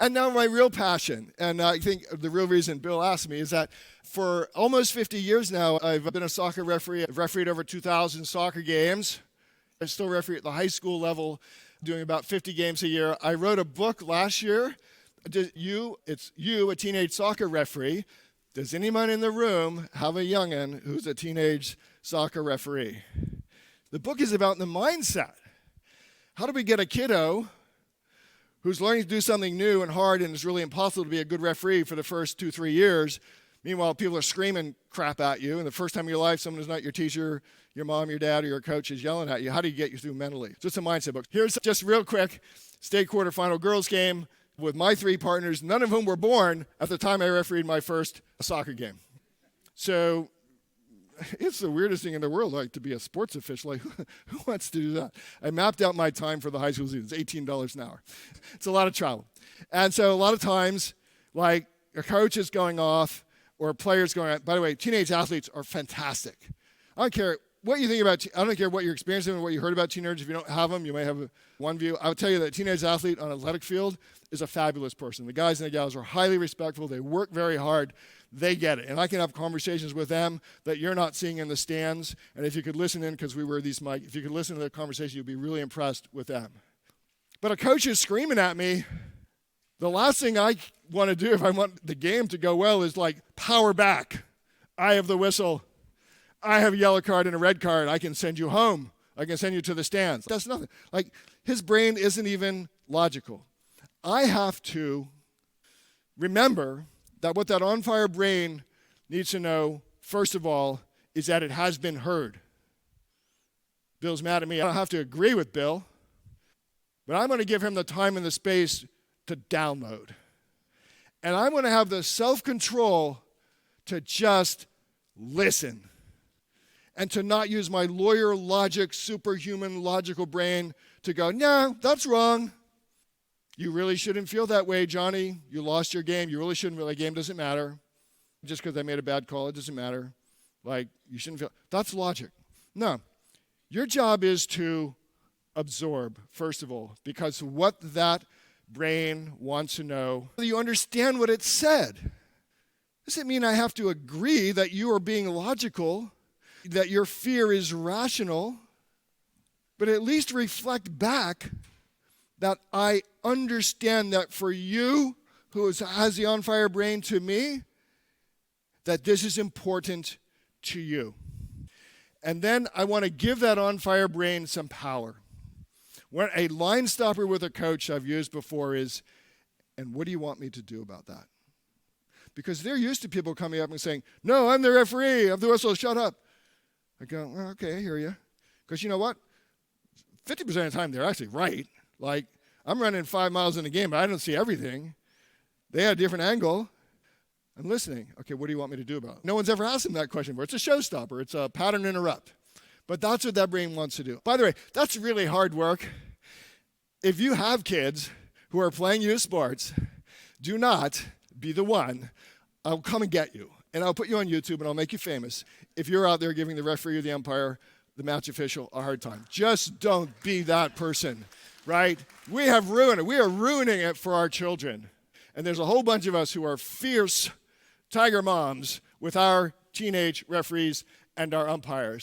And now my real passion, and I think the real reason Bill asked me is that for almost 50 years now, I've been a soccer referee. I've refereed over 2,000 soccer games. I still referee at the high school level, doing about 50 games a year. I wrote a book last year. It's you, a teenage soccer referee. Does anyone in the room have a youngin' who's a teenage soccer referee? The book is about the mindset. How do we get a kiddo who's learning to do something new and hard and it's really impossible to be a good referee for the first 2-3 years? Meanwhile, people are screaming crap at you, and the first time in your life someone who's not your teacher, your mom, your dad, or your coach is yelling at you. How do you get you through mentally? So it's a mindset book. Here's just real quick, state quarterfinal girls game with my 3 partners, none of whom were born at the time I refereed my first soccer game. So it's the weirdest thing in the world, like to be a sports official. Like, who wants to do that? I mapped out my time for the high school season. It's $18 an hour. It's a lot of travel. And so a lot of times, like a coach is going off or a player's going off. By the way, teenage athletes are fantastic. I don't care what you think about, I don't care what you're experiencing or what you heard about teenagers. If you don't have them, you may have one view. I would tell you that a teenage athlete on an athletic field is a fabulous person. The guys and the gals are highly respectful. They work very hard. They get it. And I can have conversations with them that you're not seeing in the stands. And if you could listen in, because we wear these mics, if you could listen to the conversation, you'd be really impressed with them. But a coach is screaming at me. The last thing I want to do if I want the game to go well is like power back. I have the whistle. I have a yellow card and a red card. I can send you home. I can send you to the stands. That's nothing. Like, his brain isn't even logical. I have to remember that what that on-fire brain needs to know, first of all, is that it has been heard. Bill's mad at me. I don't have to agree with Bill, but I'm going to give him the time and the space to download. And I'm going to have the self-control to just listen and to not use my lawyer logic, superhuman logical brain to go, no, that's wrong. You really shouldn't feel that way, Johnny. You lost your game. You really shouldn't. The game doesn't matter. Just because I made a bad call, it doesn't matter. Like, you shouldn't feel. That's logic. No. Your job is to absorb, first of all, because what that brain wants to know, you understand what it said. Doesn't mean I have to agree that you are being logical, that your fear is rational, but at least reflect back that I understand that for you, who has the on-fire brain, to me, that this is important to you. And then I want to give that on-fire brain some power. When a line stopper with a coach I've used before is, and what do you want me to do about that? Because they're used to people coming up and saying, no, I'm the referee, I'm the whistle, shut up. I go, well, okay, I hear you. Because you know what? 50% of the time, they're actually right. Like, I'm running 5 miles in a game, but I don't see everything. They had a different angle. I'm listening. Okay, what do you want me to do about it? No one's ever asked them that question before. It's a showstopper. It's a pattern interrupt. But that's what that brain wants to do. By the way, that's really hard work. If you have kids who are playing youth sports, do not be the one. I'll come and get you. And I'll put you on YouTube and I'll make you famous if you're out there giving the referee or the umpire, the match official, a hard time. Just don't be that person, right? We have ruined it. We are ruining it for our children. And there's a whole bunch of us who are fierce tiger moms with our teenage referees and our umpires.